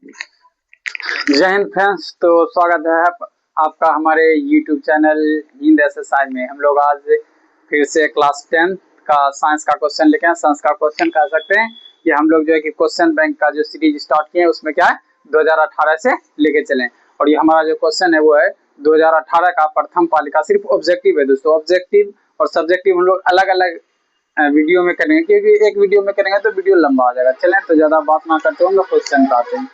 जय हिंद फ्रेंड्स। तो स्वागत है आपका हमारे YouTube चैनल हिंद SSI में। हम लोग आज फिर से क्लास 10 का साइंस का क्वेश्चन लेके आए। साइंस का क्वेश्चन कह सकते हैं कि हम लोग जो है कि क्वेश्चन बैंक का जो सीरीज स्टार्ट किए हैं उसमें क्या है 2018 से लेके चलें। और ये हमारा जो क्वेश्चन है वो है 2018 का प्रथम पालिका। सिर्फ ऑब्जेक्टिव है दोस्तों। ऑब्जेक्टिव और सब्जेक्टिव हम लोग अलग अलग वीडियो में करेंगे, क्योंकि एक वीडियो में करेंगे तो वीडियो लंबा आ जाएगा। चलें तो ज्यादा बात ना करते हुए क्वेश्चन पे आते हैं।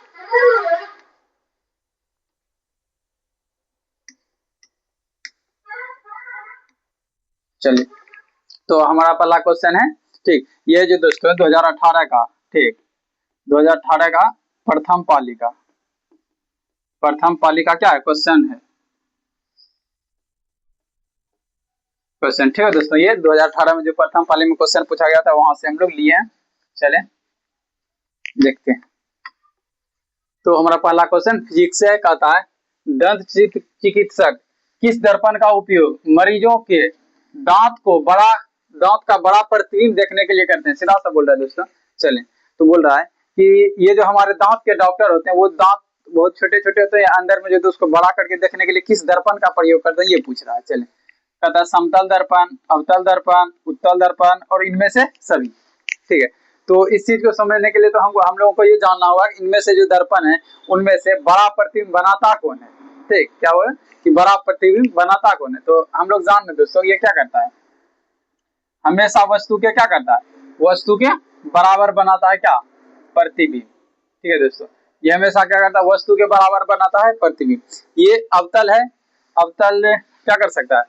चलिए, तो हमारा पहला क्वेश्चन है, ठीक, ये जो दोस्तों 2018 का, ठीक, 2018 का प्रथम पालिका। प्रथम पालिका क्या है, क्वेश्चन है, क्वेश्चन, ठीक है दोस्तों। ये 2018 में जो प्रथम पाली में क्वेश्चन पूछा गया था वहां से हम लोग लिए हैं। चले देखते हैं। तो हमारा पहला क्वेश्चन फिजिक्स से कहता है, दंत चिकित्सक किस दर्पण का उपयोग मरीजों के दांत का बड़ा प्रतिबिंब देखने के लिए करते हैं। सीधा सा बोल रहा है दोस्तों। चलें, तो बोल रहा है कि ये जो हमारे दांत के डॉक्टर होते हैं वो दांत बहुत छोटे छोटे होते हैं, अंदर में जो उसको बड़ा करके देखने के लिए किस दर्पण का प्रयोग करते हैं ये पूछ रहा है। चलें, कहता है समतल दर्पण, अवतल दर्पण, उत्तल दर्पण और इनमें से सभी। ठीक है, तो इस चीज को समझने के लिए तो हम लोगों को ये जानना होगा कि इनमें से जो दर्पण है उनमें से बड़ा प्रतिबिंब बनाता कौन है। ठीक, क्या बोले कि बड़ा प्रतिबिंब बनाता कौन है। तो हम लोग जान रहे दोस्तों ये क्या करता है, हमेशा वस्तु के क्या करता है, वस्तु के बराबर बनाता है क्या, प्रतिबिंब। ठीक है दोस्तों, ये हमेशा क्या करता है, वस्तु के बराबर बनाता है प्रतिबिंब। ये अवतल है, अवतल क्या कर सकता है,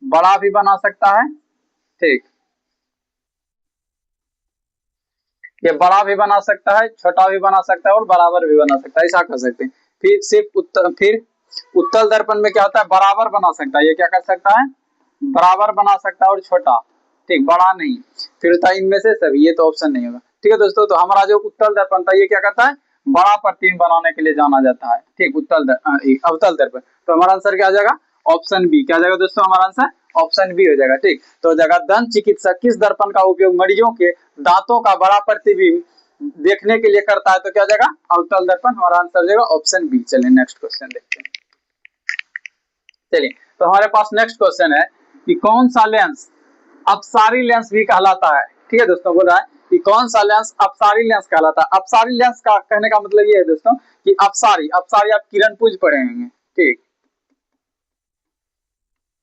बड़ा भी बना सकता है। ठीक, ये बड़ा भी बना सकता है, छोटा भी बना सकता है और बराबर भी बना सकता है, ऐसा कर सकते हैं। फिर उत्तल दर्पण में क्या होता है, बराबर बना सकता है। ये क्या कर सकता है, बराबर बना सकता है और छोटा, ठीक, बड़ा नहीं। फिर होता है इनमें से सभी, ये तो ऑप्शन नहीं होगा। ठीक है दोस्तों, तो हमारा जो उत्तल दर्पण था ये क्या करता है, बड़ा प्रतिबिंब बनाने के लिए जाना जाता है। ठीक, अवतल दर्पण। तो हमारा आंसर क्या आ जाएगा, ऑप्शन बी। क्या जाएगा दोस्तों, हमारा आंसर ऑप्शन बी हो जाएगा। ठीक, तो जगह दंत चिकित्सक किस दर्पण का उपयोग मरीजों के दांतों का बड़ा प्रतिबिंब देखने के लिए करता है, तो क्या जाएगा, अवतल दर्पण। हमारा आंसर हो जाएगा ऑप्शन बी। चलिए नेक्स्ट क्वेश्चन देखते हैं। चलिए, तो हमारे पास नेक्स्ट क्वेश्चन है कि कौन सा लेंस अपसारी लेंस भी कहलाता है। ठीक है दोस्तों, बोल रहा है कि कौन सा लेंस अपसारी लेंस कहलाता है। अपसारी लेंस का कहने का मतलब ये है दोस्तों कि अपसारी आप किरणपुंज पढ़े होंगे। ठीक,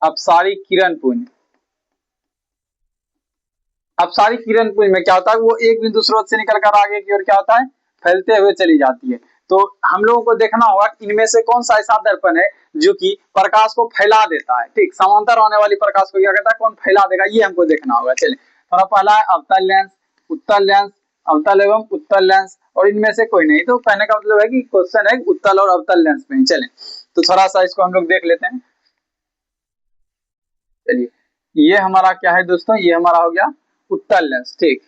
अपसारी किरणपुंज। अपसारी किरणपुंज में क्या होता है, वो एक बिंदु स्रोत से निकलकर आगे की ओर क्या होता है, फैलते हुए चली जाती है। तो हम लोगों को देखना होगा इनमें से कौन सा ऐसा दर्पण है जो कि प्रकाश को फैला देता है। ठीक, समांतर होने वाली प्रकाश को क्या कहता है, कौन फैला देगा, ये हमको देखना होगा। चलिए, हमारा पहला है अवतल लेंस, उत्तल लेंस, अवतल एवं उत्तल लेंस, और इनमें से कोई नहीं। तो कहने का मतलब है कि क्वेश्चन है उत्तल और अवतल लेंस में। चले, तो थोड़ा सा इसको हम लोग देख लेते हैं। चलिए, ये हमारा क्या है दोस्तों, ये हमारा हो गया उत्तल लेंस। ठीक,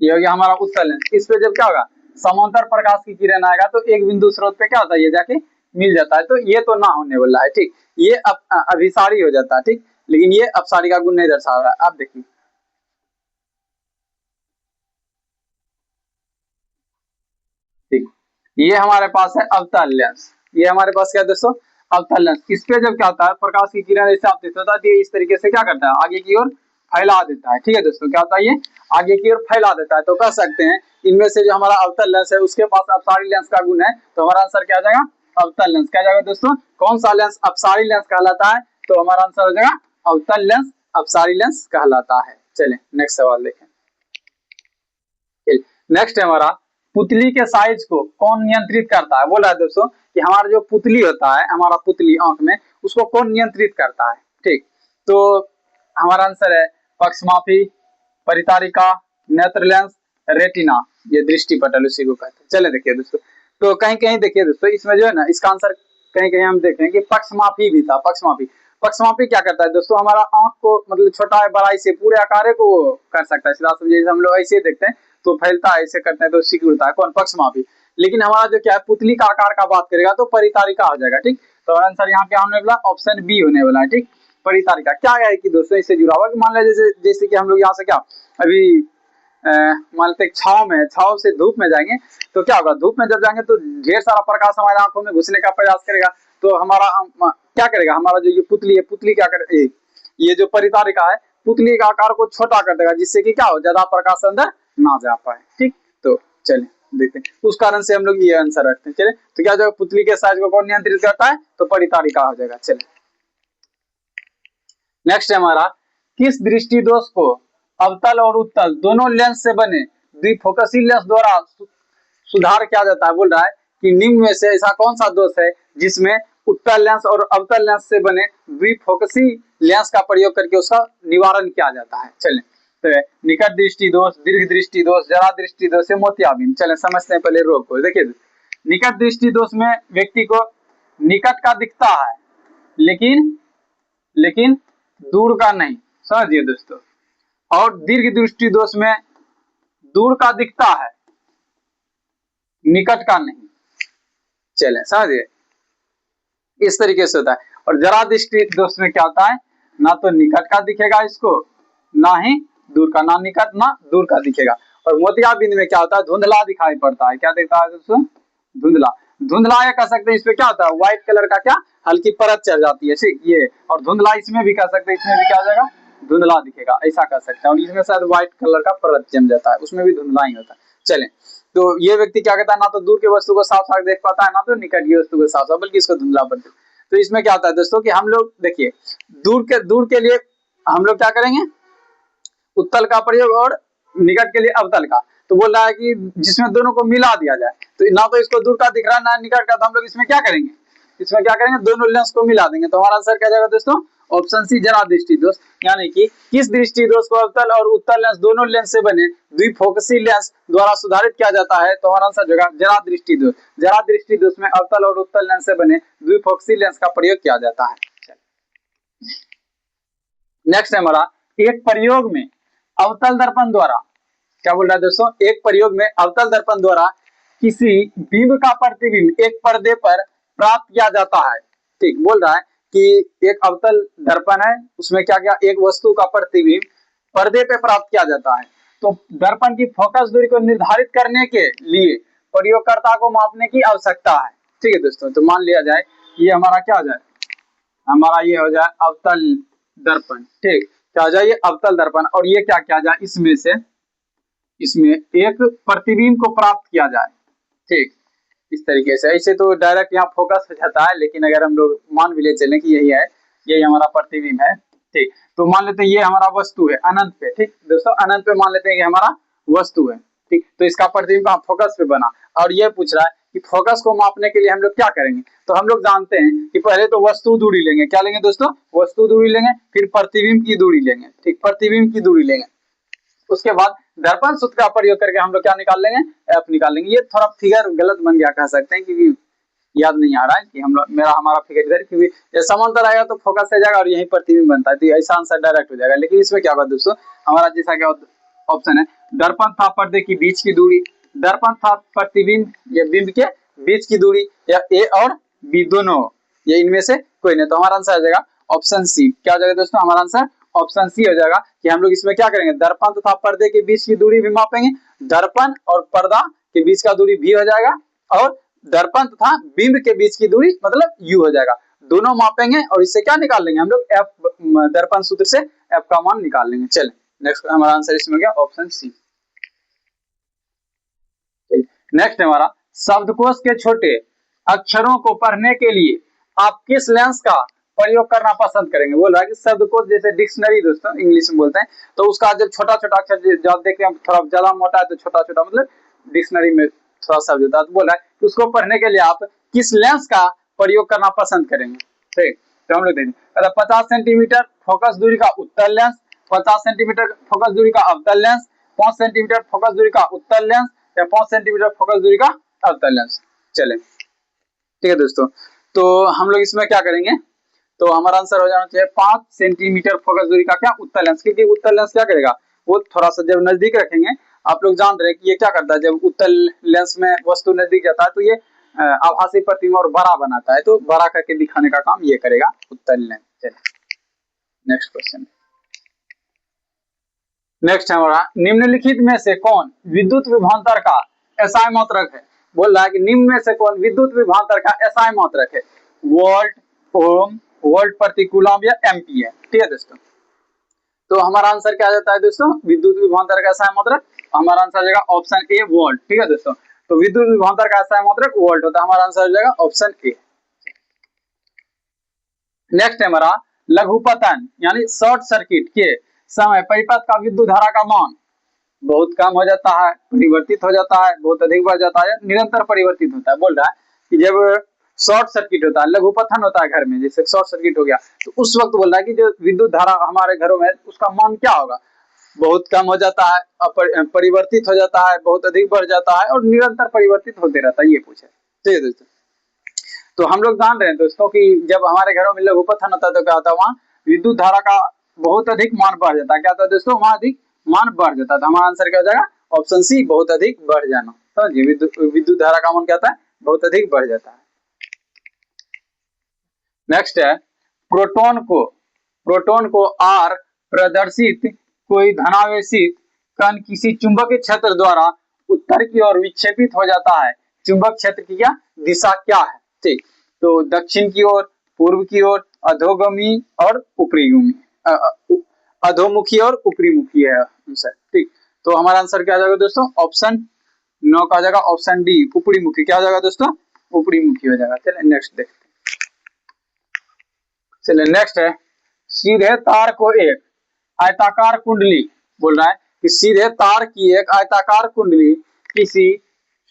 ये हो गया हमारा उत्तल लेंस। इस पे जब क्या होगा, समांतर प्रकाश की किरण आएगा तो एक बिंदु स्रोत पे क्या होता है, ये जाके मिल जाता है। तो ये तो ना होने वाला है। ठीक, ये अभिसारी हो जाता है। ठीक, लेकिन ये अपसारी का गुण नहीं दर्शा रहा है। आप देखिए, ठीक, ये हमारे पास है अवतल लेंस। ये हमारे पास क्या है दोस्तों, अवतल लेंस। इस पे जब क्या होता है, प्रकाश की किरण ऐसे आपतित होता है, इस तरीके से क्या करता है, आगे की ओर फैला देता है। ठीक है दोस्तों, क्या होता है, ये आगे की ओर फैला देता है। तो कह सकते हैं इनमें से जो हमारा अवतल लेंस है उसके पास अपसारी लेंस का गुण है। तो हमारा आंसर क्या जाएगा, अवतल लेंस। क्या जाएगा दोस्तों, कौन सा लेंस अपसारी लेंस कहलाता है, तो हमारा आंसर हो जाएगा अवतल लेंस अपसारी लेंस कहलाता है। चले नेक्स्ट सवाल देखें। नेक्स्ट है हमारा, पुतली के साइज को कौन नियंत्रित करता है। बोला है दोस्तों कि हमारा जो पुतली होता है, हमारा पुतली आंख में, उसको कौन नियंत्रित करता है। ठीक, तो हमारा आंसर है पक्षमापी, परितारिका, नेत्र लेंस, रेटिना, ये दृष्टि पटल उसी को कहते हैं। चले देखिए दोस्तों, तो कहीं कहीं देखिए दोस्तों इसमें जो है ना, इसका आंसर कहीं कहीं हम देखें कि पक्षमापी भी था। पक्षमापी, पक्षमापी क्या करता है दोस्तों, हमारा आंख को मतलब छोटा है बड़ा से पूरे आकार को कर सकता है। सीधा समझिए, हम लोग ऐसे देखते हैं तो फैलता है, ऐसे करते हैं तो सिकुड़ता है, कौन, पक्षमापी। लेकिन हमारा जो क्या है, पुतली का आकार का बात करेगा तो परितारिका हो जाएगा। ठीक, तो आंसर यहाँ क्या होने वाला, ऑप्शन बी होने वाला है। ठीक, परितारिका क्या है कि दोस्तों इससे जुड़ा हुआ कि मान लीजिए जैसे जैसे कि हम लोग यहाँ से क्या अभी मान लेते छाव में, छाव से धूप में जाएंगे तो क्या होगा, धूप में जब जाएंगे तो ढेर सारा प्रकाश हमारे आंखों में घुसने का प्रयास करेगा, तो हमारा क्या करेगा, हमारा जो ये पुतली है, पुतली क्या करे, ये जो परितारिका है पुतली का आकार को छोटा कर देगा, जिससे कि क्या हो, ज्यादा प्रकाश अंदर ना जा पाए। ठीक, तो चलिए देखते हैं, उस कारण से हम लोग ये आंसर रखते हैं। चलिए, तो क्या जो पुतली के साइज को कौन नियंत्रित करता है, तो परितारिका हो जाएगा। चलिए नेक्स्ट है हमारा, किस दृष्टि दोष को अवतल और उत्तल दोनों लेंस से बने द्विफोकसी लेंस द्वारा सुधार किया जाता है। बोल रहा है कि निम्न में से ऐसा कौन सा दोष है जिसमें उत्तल लेंस और अवतल लेंस से बने द्विफोकसी लेंस का प्रयोग करके उसका निवारण किया जाता है। चलें, तो निकट दृष्टि दोष, दीर्घ दृष्टि दोष, जरा दृष्टि दोष, मोतियाबिंद। चलें समझते हैं पहले रोग को। देखिए, निकट दृष्टि दोष में व्यक्ति को निकट का दिखता है लेकिन दूर का नहीं, समझिए दोस्तों। और दीर्घ दृष्टि दोष में दूर का दिखता है, निकट का नहीं। चलें समझिए, इस तरीके से होता है। और जरा दृष्टि दोष में क्या होता है, ना तो निकट का दिखेगा इसको, ना ही दूर का, ना निकट ना दूर का दिखेगा। और मोतियाबिंद में क्या होता है, धुंधला दिखाई पड़ता है। क्या दिखता है दोस्तों, धुंधला। धुंधला या कह सकते हैं, इसमें क्या होता है, व्हाइट कलर का क्या हल्की परत चढ़ जाती है, ठीक ये। और धुंधला इसमें भी कह सकते हैं, इसमें भी क्या हो जाएगा, धुंधला दिखेगा, ऐसा कह सकते हैं। और इसमें शायद व्हाइट कलर का परत जम जाता है, उसमें भी धुंधला ही होता है। चलें, तो ये व्यक्ति क्या कहता है, ना तो दूर के वस्तु को साफ साफ देख पाता है, ना तो निकट की वस्तु को साफ साफ, बल्कि इसको धुंधला पड़ता है। तो इसमें क्या होता है दोस्तों कि हम लोग देखिए, दूर के लिए हम लोग क्या करेंगे, उत्तल का प्रयोग, और निकट के लिए अवतल का। तो बोल रहा है कि जिसमें दोनों को मिला दिया जाए, तो ना तो इसको दूर का दिख रहा है ना निकट का, तो हम लोग इसमें क्या करेंगे, इसमें क्या करेंगे, दोनों लेंस को मिला देंगे। तो हमारा आंसर क्या जाएगा दोस्तों, ऑप्शन सी, जरा दृष्टि दोष। यानी कि किस दृष्टि दोष को अवतल और उत्तल लेंस दोनों लेंस से बने द्विफोकसी लेंस द्वारा सुधारित किया जाता है, तो हमारा आंसर जाएगा जरा दृष्टि दोष। जरा दृष्टि दोष में अवतल और उत्तल लेंस से बने द्विफोकसी लेंस का प्रयोग किया जाता है। नेक्स्ट है हमारा, एक प्रयोग में अवतल दर्पण द्वारा, क्या बोल रहा है दोस्तों, एक प्रयोग में अवतल दर्पण द्वारा किसी बिंब का प्रतिबिंब एक पर्दे पर प्राप्त किया जाता है। ठीक, बोल रहा है कि एक अवतल दर्पण है, उसमें क्या क्या, एक वस्तु का प्रतिबिंब पर्दे पे प्राप्त किया जाता है। तो दर्पण की फोकस दूरी को निर्धारित करने के लिए प्रयोगकर्ता को मापने की आवश्यकता है। ठीक है दोस्तों, तो मान लिया जाए ये हमारा क्या हो जाए, हमारा ये हो जाए अवतल दर्पण। ठीक, क्या हो जाए, ये अवतल दर्पण। और ये क्या किया जाए, इसमें एक प्रतिबिंब को प्राप्त किया जाए। ठीक, इस तरीके से। ऐसे तो डायरेक्ट यहाँ फोकस हो जाता है, लेकिन अगर हम लोग मान भी ले चलें कि यही है, यही हमारा प्रतिबिंब है। ठीक, तो मान लेते हैं ये हमारा वस्तु है अनंत पे। ठीक दोस्तों, अनंत पे मान लेते हैं कि हमारा वस्तु है। ठीक, तो इसका प्रतिबिंब फोकस पे बना, और ये पूछ रहा है कि फोकस को मापने के लिए हम लोग क्या करेंगे। तो हम लोग जानते हैं कि पहले तो वस्तु दूरी लेंगे, क्या लेंगे दोस्तों, वस्तु दूरी लेंगे, फिर प्रतिबिंब की दूरी लेंगे। ठीक, प्रतिबिंब की दूरी लेंगे, उसके बाद दर्पण सूत्र का प्रयोग करके हम लोग क्या निकाल लेंगे, एफ निकाल लेंगे। ये थोड़ा फिगर गलत बन गया कह सकते हैं, क्योंकि याद नहीं आ रहा है कि हम लोग, हमारा फिगर इधर, क्योंकि ये समांतर आएगा तो फोकस से जाएगा और यही प्रतिबिंब बनता है, तो ऐसा आंसर डायरेक्ट हो जाएगा। लेकिन इसमें क्या होगा दोस्तों, हमारा जैसा क्या ऑप्शन है, दर्पण था पर्दे की बीच की दूरी, दर्पण था प्रतिबिंब या बिंब के बीच की दूरी, या ए और बी दोनों, ये इनमें से कोई नहीं। तो हमारा आंसर आ जाएगा ऑप्शन सी। क्या हो जाएगा दोस्तों, हमारा आंसर ऑप्शन सी हो जाएगा कि हम लोग इसमें क्या करेंगे, दर्पण तथा पर्दे के बीच की दूरी भी मापेंगे, दर्पण और पर्दा के बीच का दूरी भी हो जाएगा, और दर्पण तथा बिंब के बीच की दूरी मतलब यू हो जाएगा। दोनों मापेंगे और इससे क्या निकाल लेंगे हम लोग, एफ, दर्पण सूत्र से एफ का मान निकाल लेंगे। चले नेक्स्ट, हमारा आंसर इसमें हो गया ऑप्शन सी। नेक्स्ट हमारा, शब्दकोश के छोटे अक्षरों को पढ़ने के लिए आप किस लेंस का प्रयोग करना पसंद करेंगे। बोल रहा है कि शब्दकोश जैसे डिक्शनरी दोस्तों इंग्लिश में बोलते हैं, तो उसका जब छोटा छोटा अक्षर जब देखते हैं थोड़ा ज्यादा मोटा है तो छोटा छोटा मतलब डिक्शनरी में थोड़ा शब्द होता है, तो बोल रहा है कि उसको पढ़ने के लिए आप किस लेंस का प्रयोग करना पसंद करेंगे। ठीक, तो हम लोग देखेंगे 50 सेंटीमीटर फोकस दूरी का उत्तल लेंस, 50 सेंटीमीटर फोकस दूरी का अवतल लेंस, 5 सेंटीमीटर फोकस दूरी का उत्तल लेंस, या 5 सेंटीमीटर फोकस दूरी का अवतल लेंस। चले ठीक है दोस्तों, तो हम लोग इसमें क्या करेंगे, तो हमारा आंसर हो जाना चाहिए 5 सेंटीमीटर फोकस दूरी का क्या उत्तल लेंस, क्योंकि उत्तल लेंस क्या करेगा, वो थोड़ा सा जब नजदीक रखेंगे, आप लोग जान रहे हैं कि ये क्या करता है, जब उत्तल लेंस में वस्तु नजदीक जाता है तो ये आभासी प्रतिबिंब और बड़ा बनाता है, तो बड़ा करके दिखाने का काम ये करेगा उत्तल लेंस। चलिए नेक्स्ट क्वेश्चन। नेक्स्ट है हमारा, निम्नलिखित में से कौन विद्युत विभवांतर का एसआई मात्रक है। बोल रहा है कि निम्न में से कौन विद्युत विभवांतर का एसआई मात्रक है। वोल्ट, ओम, वोल्ट प्रति कूलम या एम्पीयर। ठीक है दोस्तों, तो हमारा आंसर क्या आ जाता है दोस्तों, विद्युत विभवांतर का एसआई मात्रक। हमारा आंसर आ जाएगा ऑप्शन ए वोल्ट। ठीक है दोस्तों, तो विद्युत विभवांतर का एसआई मात्रक वोल्ट होता है। हमारा आंसर आ जाएगा ऑप्शन ए। नेक्स्ट है हमारा, लघुपतन यानी शॉर्ट सर्किट के समय परिपथ का विद्युत धारा का मान बहुत कम हो जाता है, परिवर्तित हो जाता है, बहुत अधिक बढ़ जाता है, निरंतर परिवर्तित होता है। बोल रहा है कि जब शॉर्ट सर्किट होता है, लघुपतन होता है घर में, जैसे शॉर्ट सर्किट हो गया, तो उस वक्त बोल रहा है कि जो विद्युत धारा हमारे घरों में उसका मान क्या होगा, बहुत कम हो जाता है, परिवर्तित हो जाता है, बहुत अधिक बढ़ जाता है और निरंतर परिवर्तित होते रहता है। ये पूछे। ठीक है दोस्तों, तो हम लोग जान रहे हैं दोस्तों कि जब हमारे घरों में लघुपतन होता है तो क्या होता है, वहाँ विद्युत धारा का बहुत अधिक मान बढ़ जाता है। क्या होता है दोस्तों, वहाँ अधिक मान बढ़ जाता है। तो हमारा आंसर क्या हो जाएगा, ऑप्शन सी, बहुत अधिक बढ़ जाना। तो विद्युत धारा का मान क्या होता है, बहुत अधिक बढ़ जाता है। नेक्स्ट है, प्रोटॉन को आर प्रदर्शित कोई धनावेशित कण किसी चुंबकीय क्षेत्र द्वारा उत्तर की ओर विक्षेपित हो जाता है। चुंबक क्षेत्र की क्या दिशा क्या है। ठीक, तो दक्षिण की ओर, पूर्व की ओर, अधोगमी और ऊपरीगमी, अधोमुखी और ऊपरीमुखी है आंसर। ठीक, तो हमारा आंसर क्या आ जाएगा दोस्तों, ऑप्शन 9 का आ जाएगा ऑप्शन डी, ऊपरीमुखी। क्या हो जाएगा दोस्तों, ऊपरीमुखी हो जाएगा। चलिए नेक्स्ट देखते हैं। चलिए नेक्स्ट है, सीधे तार को एक आयताकार कुंडली, बोल रहा है कि सीधे तार की एक आयताकार कुंडली किसी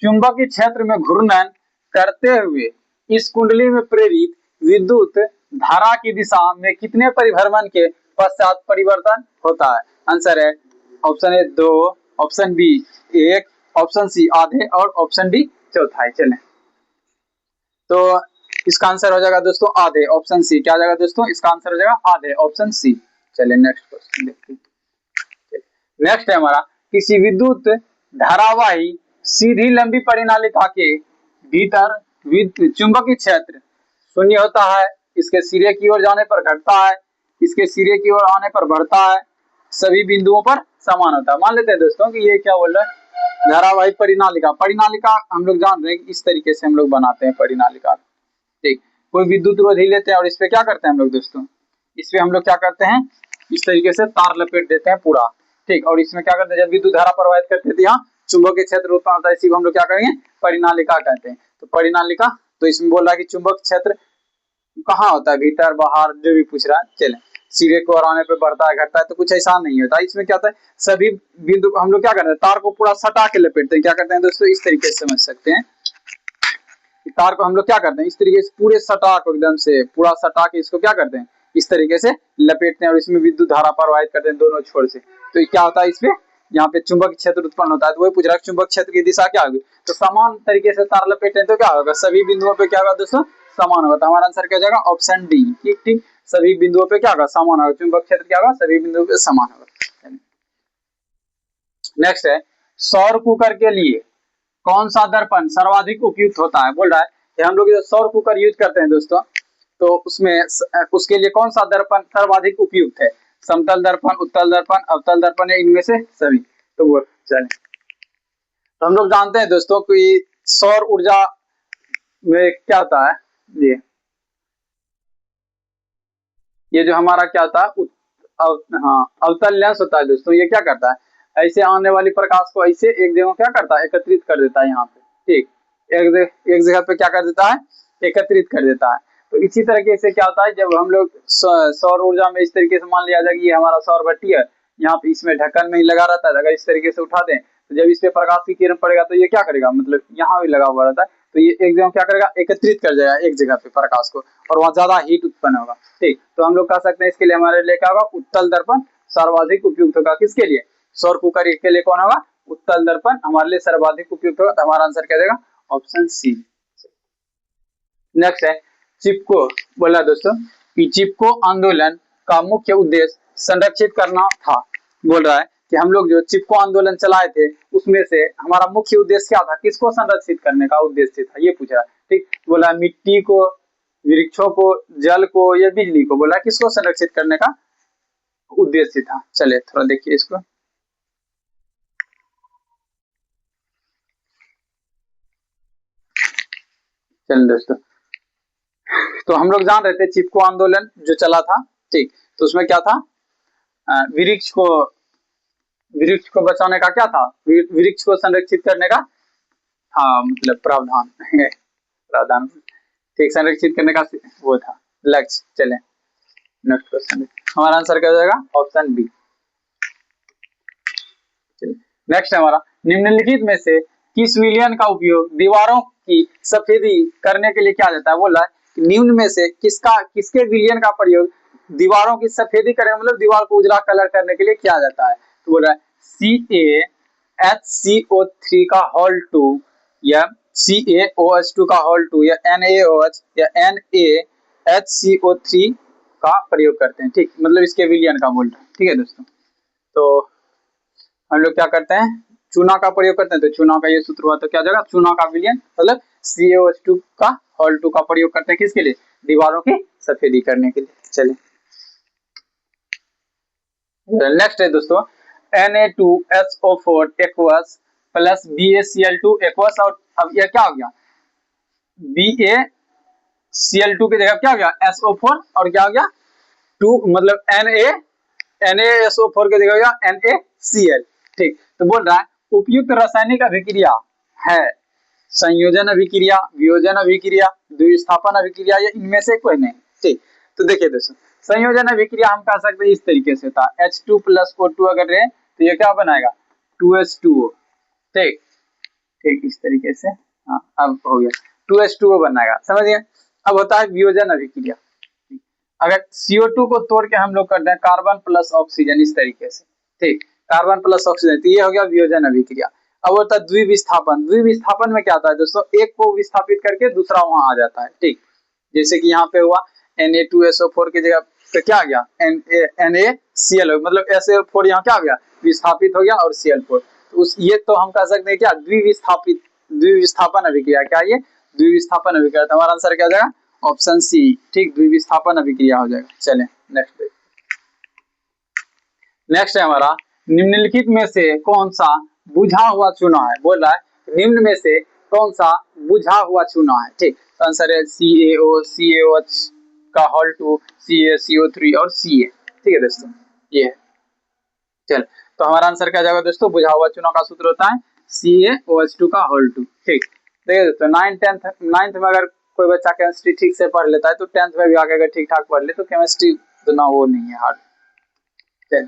चुंबकीय क्षेत्र में घूर्णन करते हुए इस कुंडली में प्रेरित विद्युत धारा की दिशा में कितने परिभ्रमण के पश्चात परिवर्तन होता है। आंसर है option A 2, option B 1, option C आधे और ऑप्शन डी चौथाई। चले, तो इसका आंसर हो जाएगा दोस्तों आधे, ऑप्शन सी। क्या हो जाएगा दोस्तों, इसका आंसर हो जाएगा आधे, ऑप्शन सी। चलिए नेक्स्ट क्वेश्चन देखते हैं। नेक्स्ट है हमारा, किसी विद्युत धारावाही सीधी लंबी परिनालिका के भीतर चुंबकीय क्षेत्र शून्य होता है। इसके सिरे की ओर जाने पर घटता है, इसके सिरे की ओर आने पर बढ़ता है, सभी बिंदुओं पर समान होता है। मान लेते हैं दोस्तों कि ये क्या बोल रहा है, धारावाही परिनालिका। परिनालिका हम लोग जान रहे हैं कि इस तरीके से हम लोग बनाते हैं परिनालिका। ठीक, कोई विद्युत रोधी लेते हैं और इस पे क्या करते हैं हम लोग दोस्तों, इस पे हम लोग क्या करते हैं, इस तरीके से तार लपेट देते हैं पूरा। ठीक, और इसमें क्या करते हैं, जब विद्युत धारा प्रवाहित करते हैं यहाँ चुंबकीय क्षेत्र उत्पन्न होता है, इसी को हम लोग क्या करेंगे, परिनालिका कहते हैं। तो परिनालिका, तो इसमें बोल रहा है कि चुंबक क्षेत्र कहाँ होता है, भीतर बाहर, जो भी पूछ रहा है। चले, सिरे को आने पे बढ़ता है घटता है, तो कुछ ऐसा नहीं होता। इसमें क्या होता है, सभी बिंदु हम लोग क्या करते हैं, तार को पूरा सटा के लपेटते हैं। क्या करते हैं दोस्तों, इस तरीके से समझ सकते हैं, तार को हम लोग क्या करते हैं, इस तरीके से पूरे सटा को एकदम से पूरा सटा के इसको क्या करते हैं, इस तरीके से लपेटते हैं और इसमें विद्युत धारा प्रवाहित करते हैं दोनों छोर से। तो क्या होता है, इसमें यहाँ पे चुंबक क्षेत्र उत्पन्न होता है। तो वही पूछ रहा है चुंबक क्षेत्र की दिशा क्या होगी, तो समान तरीके से तार लपेटे तो क्या होगा, सभी बिंदुओं पे क्या होगा दोस्तों, समान होगा। तो हमारा आंसर क्या जाएगा, ऑप्शन डी। ठीक ठीक, सभी बिंदुओं पे क्या होगा, समान होगा। चुंबक क्षेत्र क्या होगा, सभी बिंदुओं पे समान होगा। नेक्स्ट है, सौर कुकर के लिए कौन सा दर्पण सर्वाधिक उपयुक्त होता है। बोल रहा है कि हम लोग जो सौर कुकर यूज करते हैं दोस्तों, तो उसमें उसके लिए कौन सा दर्पण सर्वाधिक उपयुक्त है। समतल दर्पण, उत्तल दर्पण, अवतल दर्पण है, इनमें से सभी। तो वो चलें, तो हम लोग जानते हैं दोस्तों कि सौर ऊर्जा में क्या होता है, ये जो हमारा क्या होता है, अवतल लेंस होता है दोस्तों। ये क्या करता है, ऐसे आने वाली प्रकाश को ऐसे एक जगह क्या करता है, एकत्रित कर देता है यहाँ पे। ठीक, एक जगह पे क्या कर देता है, एकत्रित कर देता है। तो इसी तरीके से क्या होता है, जब हम लोग सौर ऊर्जा में इस तरीके से मान लिया जाए कि ये हमारा सौर भट्टी है, यहाँ पे इसमें ढक्कन में ही लगा रहता है। अगर इस तरीके से उठा दें तो जब इस पे प्रकाश की किरण पड़ेगा तो ये क्या करेगा, मतलब यहाँ भी लगा हुआ रहता है, तो ये एक जगह क्या करेगा, एकत्रित कर जाएगा एक जगह पे प्रकाश को, और वहां ज्यादा हीट उत्पन्न होगा। ठीक, तो हम लोग कह सकते हैं इसके लिए हमारे लिए क्या होगा, उत्तल दर्पण सर्वाधिक उपयुक्त होगा। किसके लिए, सौर कुकर के लिए कौन होगा, उत्तल दर्पण हमारे लिए सर्वाधिक उपयुक्त होगा। तो हमारा आंसर क्या जाएगा, ऑप्शन सी। नेक्स्ट है, चिपको। बोला दोस्तों कि चिपको आंदोलन का मुख्य उद्देश्य संरक्षित करना था। बोल रहा है कि हम लोग जो चिपको आंदोलन चलाए थे उसमें से हमारा मुख्य उद्देश्य क्या था, किसको संरक्षित करने का उद्देश्य था, ये पूछ रहा है। ठीक, बोला मिट्टी को, वृक्षों को, जल को या बिजली को। बोला किसको संरक्षित करने का उद्देश्य था। चले थोड़ा देखिए इसको, चलिए दोस्तों, तो हम लोग जान रहे थे चिपको आंदोलन जो चला था, ठीक, तो उसमें क्या था, वृक्ष को बचाने का क्या था, वृक्ष को संरक्षित करने का, हाँ मतलब प्रावधान प्रावधान, ठीक, संरक्षित करने का वो था लक्ष्य। चले नेक्स्ट क्वेश्चन, हमारा आंसर क्या हो जाएगा, ऑप्शन बी। नेक्स्ट है हमारा, निम्नलिखित में से किस विलयन का उपयोग दीवारों की सफेदी करने के लिए किया जाता है, बोल रहा है निम्न में से किसके विलयन का प्रयोग दीवारों की सफेदी करने, मतलब दीवार को उजला कलर करने के लिए किया जाता है, तो बोल रहा है CaHCO3 का होल 2 या CaOH2 का होल 2 या NaOH या NaHCO3 का प्रयोग करते हैं, ठीक, मतलब इसके विलयन का बोल रहे हैं, ठीक है दोस्तों। तो हम लोग क्या करते हैं, चूना का प्रयोग करते हैं, तो चूना का ये सूत्र हुआ, तो क्या जाएगा, चूना का विलयन मतलब CaOH2 का होल 2 का प्रयोग करते हैं किसके लिए, दीवारों की सफेदी करने के लिए। चलिए नेक्स्ट है दोस्तों, Na2SO4 aqueous plus BaCl2 aqueous, और अब यह क्या हो गया, BaCl2 की जगह क्या हो गया SO4 और क्या हो गया 2 मतलब NaSO4 की जगह हो गया NaCl, ठीक, तो बोल रहा है उपयुक्त रासायनिक अभिक्रिया है संयोजन अभिक्रिया, वियोजन अभिक्रिया, द्विस्थापन अभिक्रिया, या इनमें से कोई नहीं, ठीक। तो देखिए दोस्तों, संयोजन अभिक्रिया हम कह सकते हैं इस तरीके से था, H2 प्लस O2 अगर रहे तो ये क्या बनाएगा 2H2O, ठीक, ठीक इस तरीके से, हाँ अब हो गया 2H2O बनाएगा, समझिए। अब होता है वियोजन अभिक्रिया, अगर CO2 को तोड़ के हम लोग करते हैं कार्बन प्लस ऑक्सीजन इस तरीके से, ठीक, कार्बन प्लस ऑक्सीजन, तो ये हो गया वियोजन अभिक्रिया। अब होता है द्विविस्थापन, द्विविस्थापन में क्या होता है दोस्तों, एक को विस्थापित करके दूसरा वहां आ जाता है, ठीक, जैसे कि यहाँ पे हुआ Na2SO4 की जगह पे क्या आ गया NaCl, मतलब SO4 यहाँ क्या आ गया विस्थापित हो गया और Cl4, तो उस ये तो हम कह सकते हैं क्या द्विविस्थापन अभिक्रिया, क्या ये द्विविस्थापन अभिक्रिया, तो हमारा आंसर क्या हो जाएगा ऑप्शन सी, ठीक, द्विविस्थापन अभिक्रिया हो जाएगा। चलें नेक्स्ट है हमारा, निम्नलिखित में से कौन सा बुझा हुआ चूना है, बोल रहा है निम्न में से कौन सा बुझा हुआ चूना है, ठीक, तो आंसर है CaOH का होल 2 CaCO3 और Ca, ठीक है दोस्तों, ये है। चल तो हमारा आंसर क्या जाएगा दोस्तों, बुझा हुआ चूना का सूत्र होता है CaOH2 का होल 2, ठीक। देखिए दोस्तों, 9th में अगर कोई बच्चा केमिस्ट्री ठीक से पढ़ लेता है तो 10th में भी आगे अगर ठीक ठाक पढ़ ले तो केमिस्ट्री उतना वो नहीं है हार्ड। चल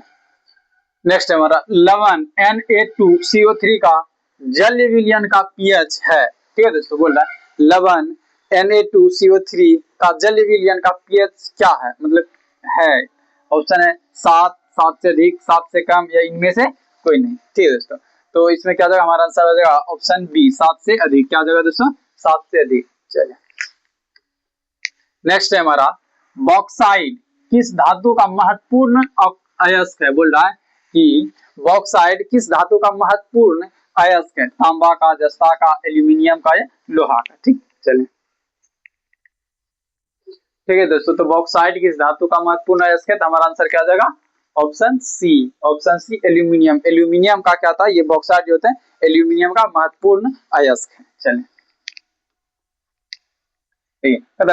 नेक्स्ट है हमारा, लवण Na2CO3 का जल विलयन का पीएच है, ठीक है दोस्तों, बोल रहा है लवण Na2CO3 का जल विलयन का पीएच क्या है, मतलब है, ऑप्शन है 7, 7 से अधिक, 7 से कम, या इनमें से कोई नहीं, ठीक है दोस्तों। तो इसमें क्या जाएगा, हमारा आंसर हो जाएगा ऑप्शन बी 7 से अधिक, क्या जाएगा दोस्तों 7 से अधिक। चलिए नेक्स्ट है हमारा, बॉक्साइड किस धातु का महत्वपूर्ण अयस्क है, बोल रहा है कि बॉक्साइड किस धातु का महत्वपूर्ण अयस्क है, तांबा का, जस्ता का, एल्यूमिनियम का या लोहा का, ठीक। चलिए ठीक है दोस्तों, तो बॉक्साइड किस धातु का महत्वपूर्ण अयस्क है, तो हमारा आंसर क्या आ जाएगा ऑप्शन सी एल्यूमिनियम, एल्यूमिनियम का क्या था, ये बॉक्साइड जो होते हैं एल्यूमिनियम का महत्वपूर्ण अयस्क है। चलिए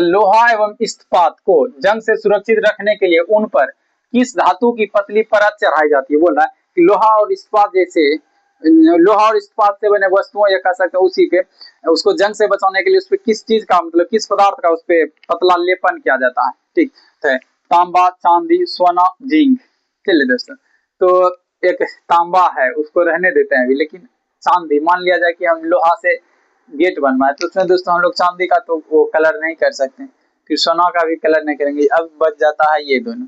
लोहा एवं इस्पात को जंग से सुरक्षित रखने के लिए उन पर किस धातु की पतली परत चढ़ाई जाती है, बोल रहा है कि लोहा और इस्पात जैसे, लोहा और इस्पात से बने वस्तुओं या कह सकते हैं उसी पे उसको जंग से बचाने के लिए उस पे किस चीज का मतलब किस पदार्थ का उस पे पतला लेपन किया जाता है, ठीक है, तांबा, चांदी, सोना, जिंक। चलिए दोस्तों, तो एक तांबा है उसको रहने देते हैं अभी, लेकिन चांदी मान लिया जाए कि हम लोहा से गेट बनवाए तो उसमें दोस्तों हम लोग चांदी का तो वो कलर नहीं कर सकते, फिर सोना का भी कलर नहीं करेंगे, अब बच जाता है ये दोनों,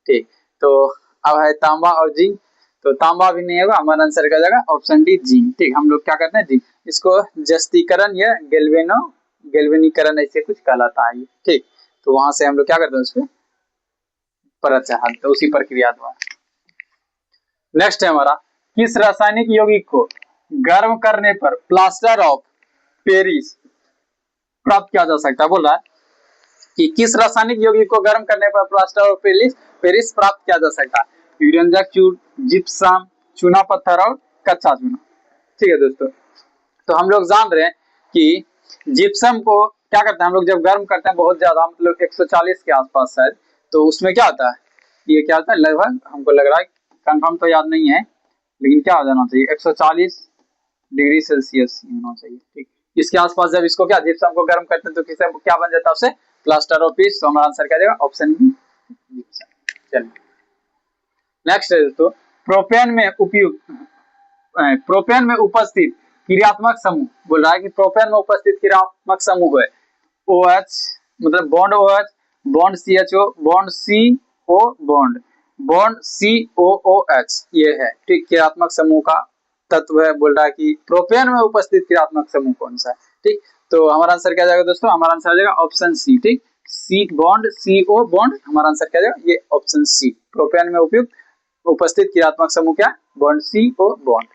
ठीक। तो अब है तांबा और जिंक, तो तांबा भी नहीं होगा, हमारा आंसर क्या जाएगा ऑप्शन डी जिंक, ठीक। हम लोग क्या करते हैं जिंक, इसको जस्तीकरण या गैल्वेनीकरण ऐसे कुछ कहलाता है, ठीक। तो वहां से हम लोग क्या करते हैं उसको परत चढ़ाते, तो उसी प्रक्रिया द्वारा। नेक्स्ट है हमारा, किस रासायनिक यौगिक को गर्म करने पर प्लास्टर ऑफ पेरिस प्राप्त किया जा सकता है, बोल रहा है कि किस रासायनिक यौगिक को गर्म करने पर प्लास्टर ऑफ पेरिस प्राप्त किया जा सकता है, यूरेनियम चूर्ण, जिप्सम, चूना पत्थर और कच्चा चूना, ठीक है दोस्तों। तो हम लोग जान रहे हैं कि जिप्सम को क्या करते हैं हम लोग जब गर्म करते हैं बहुत ज्यादा, मतलब 140 के आसपास शायद, तो उसमें क्या होता है, ये क्या होता है लगभग, हमको लग रहा है कंफर्म तो याद नहीं है, लेकिन क्या हो जाना चाहिए 140 डिग्री सेल्सियस होना चाहिए। ठीक, इसके आसपास जब इसको क्या जिप्सम को गर्म करते हैं तो किससे क्या बन जाता है उससे, प्लास्टर ऑफ पेरिस। तो हमारा आंसर क्या जाएगा, ऑप्शन बी जिप्सम। चलिए नेक्स्ट है दोस्तों, प्रोपेन में उपयुक्त प्रोपेन में उपस्थित क्रियात्मक समूह, बोल रहा है कि प्रोपेन में उपस्थित क्रियात्मक समूह है OH, मतलब bond OH, bond CHO, bond CO, bond COOH, ये है ठीक क्रियात्मक समूह का तत्व है। बोल रहा है कि प्रोपेन में उपस्थित क्रियात्मक समूह कौन सा है। ठीक, तो हमारा आंसर क्या जाएगा दोस्तों, हमारा आंसर आ जाएगा ऑप्शन सी। ठीक, सी बॉन्ड CO बॉन्ड, हमारा आंसर क्या जाएगा, ये ऑप्शन सी, प्रोपेन में उपयुक्त उपस्थित क्रियात्मक समूह क्या, बॉन्ड CO बॉन्ड।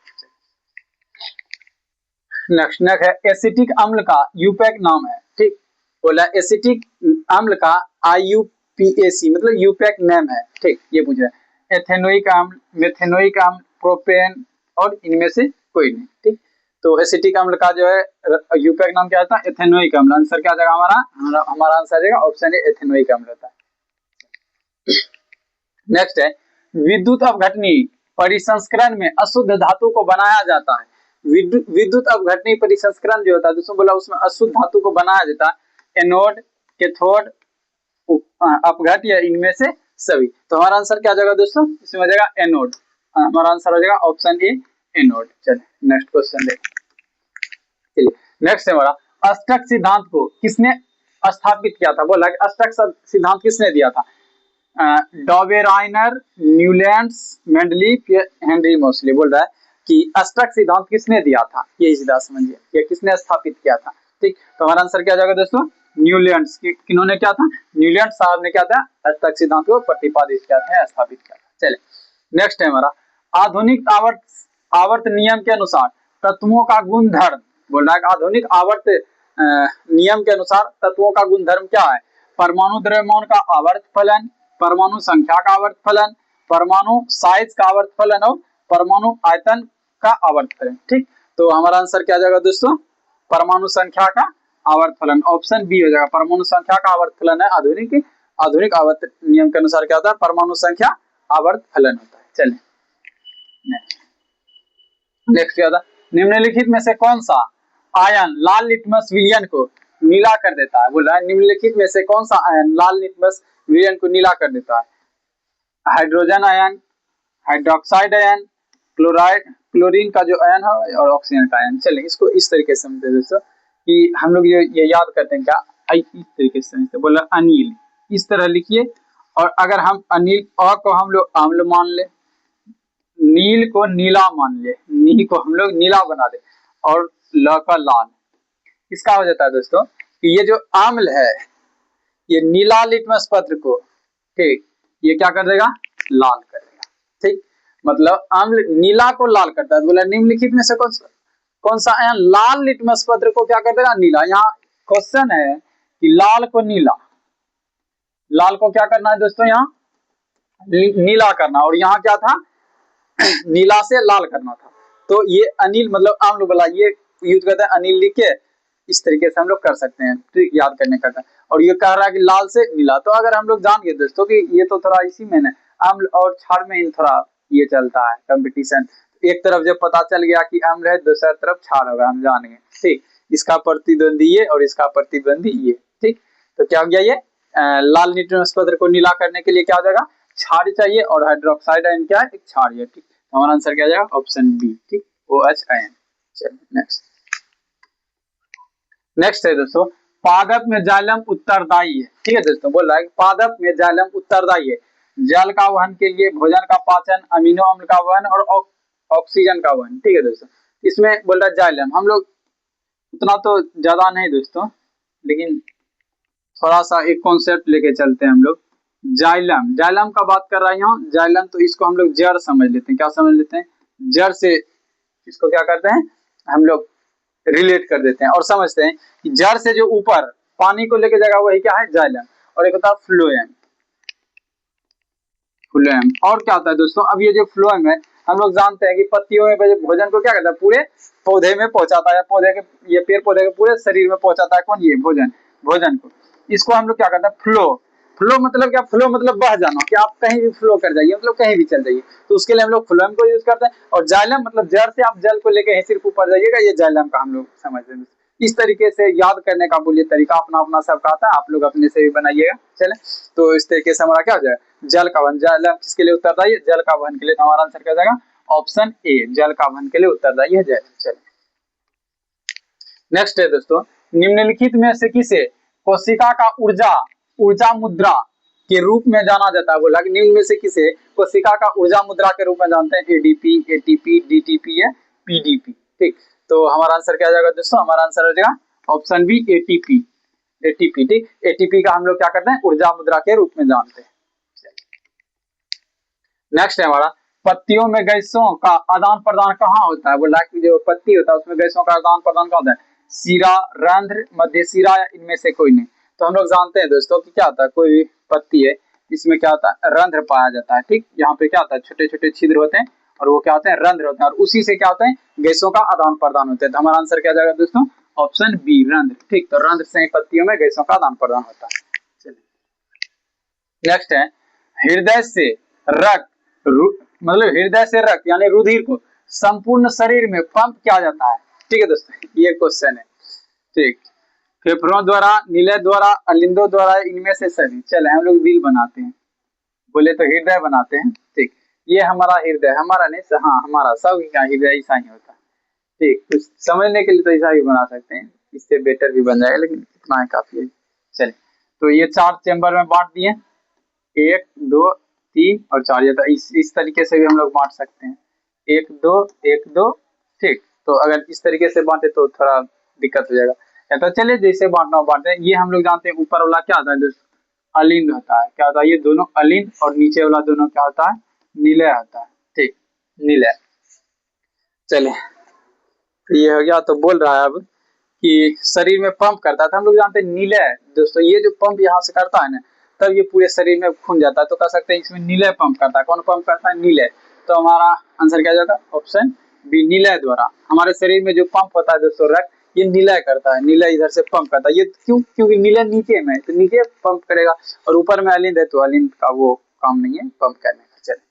नेक्स्ट है एसिटिक अम्ल का यूपैक नाम है। ठीक, बोला एसिटिक अम्ल का IUPAC मतलब यूपैक नाम है। ठीक, ये पूछ रहा है एथेनोइक अम्ल, मेथेनोइक अम्ल, प्रोपेन और इनमें से कोई नहीं। ठीक, तो एसिटिक अम्ल का जो है यूपैक नाम क्या होता है, एथेनोइक अम्ल। आंसर क्या जाएगा हमारा आंसर आ जाएगा ऑप्शन ए, एथेनोइक अम्ल होता है। नेक्स्ट है विद्युत अपघटनी परिसंस्करण में अशुद्ध धातु को बनाया जाता है। विद्युत अपघटनी परिसंस्करण जो होता है दोस्तों, बोला उसमें अशुद्ध धातु को बनाया जाता है, एनोड, कैथोड, अपघट या इनमें से सभी। तो हमारा आंसर क्या जाएगा दोस्तों, इसमें हो जाएगा एनोड। हमारा आंसर हो जाएगा ऑप्शन ए, एनोड। चलिए नेक्स्ट क्वेश्चन देखते हैं। चलिए नेक्स्ट है हमारा, अष्टक सिद्धांत को किसने स्थापित किया था। बोला कि अष्टक सिद्धांत किसने दिया था, डॉबेराइनर, न्यूलैंड्स, मेंडलीफ या हेनरी मोसले। बोल रहा है कि अष्टक सिद्धांत किसने दिया था, ये सीधा समझिए, ये किसने स्थापित किया था। ठीक, तो हमारा आंसर क्या जाएगा दोस्तों, न्यूलैंड्स। किन्होंने क्या था, न्यूलैंड साहब ने क्या था, अष्टक सिद्धांत को प्रतिपादित किया था, स्थापित किया था। चलिए नेक्स्ट है हमारा, आधुनिक आवर्त नियम के अनुसार तत्वों का गुणधर्म। बोल रहा है आधुनिक आवर्त नियम के अनुसार तत्वों का गुणधर्म क्या है, परमाणु द्रव्यमान का आवर्त फलन, परमाणु संख्या का आवर्त फलन, परमाणु साइज का आवर्त फलन और परमाणु आयतन का आवर्त फलन। ठीक, तो हमारा आंसर क्या जाएगा दोस्तों, परमाणु संख्या का आवर्त फलन, ऑप्शन बी हो जाएगा। परमाणु संख्या का आवर्त फलन है आधुनिक आवर्त नियम के अनुसार क्या होता है, परमाणु संख्या आवर्त फलन होता है। चलिए नेक्स्ट क्या था, निम्नलिखित में से कौन सा आयन लाल लिटमस विलयन को नीला कर देता है। बोल रहा है निम्नलिखित में से कौन सा आयन लाल लिटमस विलयन को नीला कर देता है, hydrogen ion, hydroxide ion, chlorine का जो आयन है और ऑक्सीजन का आयन। चलिए इसको इस तरीके से समझते दोस्तों कि हम लोग ये याद करते हैं क्या, इस तरीके से समझते, बोला अनिल इस तरह लिखिए, और अगर हम अनिल अ को हम लोग अम्ल मान ले, नील को नीला मान ले, नी को हम लोग नीला बना दे और ल का लाल, इसका हो जाता है दोस्तों कि ये जो अम्ल है ये नीला लिटमस पत्र को, ठीक, ये क्या कर देगा, लाल कर देगा। ठीक, मतलब अम्ल नीला को लाल करता है। बोला निम्नलिखित में से कौन सा आयन लाल लिटमस पत्र को क्या कर देगा, नीला। यहाँ क्वेश्चन है कि लाल को नीला, लाल को क्या करना है दोस्तों, यहाँ नीला करना, और यहाँ क्या था, नीला से लाल करना था। तो ये अनिल मतलब अम्ल वाला ये यूज करते हैं, अनिल लिख के इस तरीके से हम लोग कर सकते हैं, ट्रिक याद करने का। और ये कह रहा है कि लाल से नीला, तो अगर हम लोग जान गए दोस्तों कि ये तो थोड़ा इसी में ना अम्ल और क्षार में ही थोड़ा ये चलता है कंपटीशन, एक तरफ जब पता चल गया कि अम्ल है दूसरी तरफ क्षार होगा, हम जान गए। ठीक, इसका प्रतिद्वंदी ये और इसका प्रतिद्वंदी ये। ठीक, तो क्या हो गया, ये लाल लिटमस पत्र को नीला करने के लिए क्या हो जाएगा, क्षार चाहिए, और हाइड्रोक्साइड आयन क्या है, एक क्षार है। ठीक, हमारा आंसर क्या जाएगा, ऑप्शन बी। ठीक, OH आयन। चलिए नेक्स्ट है दोस्तों, पादप में जाइलम उत्तरदायी है। ठीक है दोस्तों, बोल रहा है पादप में जाइलम उत्तरदायी है जल का वहन के लिए, भोजन का पाचन, अमीनो अम्ल का वहन और ऑक्सीजन का वहन। ठीक है दोस्तों, इसमें बोल रहा है जाइलम, हम लोग उतना तो ज्यादा नहीं दोस्तों, लेकिन थोड़ा सा एक कॉन्सेप्ट लेके चलते हैं हम लोग। जाइलम का बात कर रहा है यहाँ, जाइलम तो इसको हम लोग जड़ समझ लेते हैं। क्या समझ लेते हैं, जड़ से इसको क्या करते हैं हम लोग रिलेट कर देते हैं और समझते हैं कि जड़ से जो ऊपर पानी को लेके जाएगा वही क्या है, जाइलम, और एक होता है फ्लोएम। और क्या होता है दोस्तों, अब ये जो फ्लोएम है हम लोग जानते हैं कि पत्तियों में भोजन को क्या करता है, पूरे पौधे में पहुंचाता है, पौधे के ये पेड़ पौधे के पूरे शरीर में पहुंचाता है, कौन, ये भोजन। भोजन को, इसको हम लोग क्या करते हैं फ्लो। फ्लो मतलब क्या, फ्लो मतलब बह जाना, कि आप कहीं भी फ्लो कर जाइए, मतलब कहीं भी चल जाइए, तो उसके लिए हम लोग फ्लोएम को यूज करते हैं। और जाइलम मतलब जड़ से आप जल को लेकर ही सिर्फ ऊपर जाइएगा, ये जाइलम का हम लोग समझते हैं। इस तरीके से याद करने का बोलिए तरीका अपना अपना सबका आता है, आप लोग अपने से भी बनाइएगा। चले, तो इस तरीके से हमारा क्या हो जाएगा, जल का वहन। जाइलम किसके लिए उत्तरदायी है, जल का वहन के लिए, तो हमारा आंसर क्या जाएगा ऑप्शन ए, जल का वहन के लिए उत्तरदायी है जाइलम। चलिए नेक्स्ट है दोस्तों, निम्नलिखित में से किसे कोशिका का ऊर्जा ऊर्जा मुद्रा के रूप में जाना जाता है। बोला कि निम्न में से किसे कोशिका का ऊर्जा मुद्रा के रूप में जानते हैं, एडीपी, एटीपी, डीटीपी या पीडीपी। ठीक, तो हमारा आंसर क्या जाएगा दोस्तों, हमारा आंसर हो जाएगा ऑप्शन बी, एटीपी। एटीपी, ठीक, एटीपी का हम लोग क्या करते हैं, ऊर्जा मुद्रा के रूप में जानते हैं। नेक्स्ट है हमारा, पत्तियों में गैसों का आदान प्रदान कहाँ होता है। बोला कि जो पत्ती होता है उसमें गैसों का आदान प्रदान कहाँ होता है, सीरा, रंध्र, मध्य सीरा या इनमें से कोई नहीं। तो हम लोग जानते हैं दोस्तों कि क्या होता है, कोई भी पत्ती है इसमें क्या होता है, रंध्र पाया जाता है। ठीक, यहाँ पे क्या होता है, छोटे छोटे छिद्र होते हैं और वो क्या होते हैं, रंध्र होते हैं, और उसी से क्या होता है, गैसों का आदान प्रदान होता है। तो हमारा आंसर क्या जाएगा दोस्तों, ऑप्शन बी, रंध्र। ठीक, तो रंध्र से ही पत्तियों में गैसों का आदान प्रदान होता है। चलिए नेक्स्ट है, हृदय से रक्त मतलब हृदय से रक्त यानी रुधिर को संपूर्ण शरीर में पंप किया जाता है। ठीक है दोस्तों, ये क्वेश्चन है। ठीक, फेफड़ों द्वारा, नीले द्वारा, अलिंदों द्वारा, इनमें से सभी। चले हम लोग दिल बनाते हैं, बोले तो हृदय बनाते हैं। ठीक, ये हमारा हृदय, हमारा नहीं, हाँ हमारा, सब का हृदय ऐसा ही होता है। ठीक, कुछ समझने के लिए तो ऐसा भी बना सकते हैं, इससे बेटर भी बन जाएगा, लेकिन इतना ही काफी है। चले, तो ये 4 चैम्बर में बांट दिए, 1 2 3 और 4, ये तो इस तरीके से भी हम लोग बांट सकते हैं, 1 2 1 2। ठीक, तो अगर इस तरीके से बांटे तो थोड़ा दिक्कत हो जाएगा, या तो चलिए जैसे बांटना बांटे। ये हम लोग जानते हैं ऊपर वाला क्या होता है दोस्तों, अलिंद होता है। क्या होता है, ये दोनों अलिंद, और नीचे वाला दोनों क्या होता है, नीलय होता है। ठीक, नीलय। चलिए, तो ये हो गया। तो बोल रहा है अब कि शरीर में पंप करता था, हम लोग जानते हैं नीलय दोस्तों, ये जो पंप यहाँ से करता है ना, तब ये पूरे शरीर में खून जाता है, तो कह सकते हैं इसमें नीलय पंप करता है। कौन पंप करता है, नीलय। तो हमारा आंसर क्या जाएगा, ऑप्शन बी, नीलय द्वारा। हमारे शरीर में जो पंप होता है दोस्तों रक्त, ये नीलय करता है, नीलय इधर से पंप करता है। ये क्यों, क्योंकि नीलय नीचे में है तो नीचे पंप करेगा, और ऊपर में अलिंद है तो अलिंद का वो काम नहीं है पंप करने का। चलिए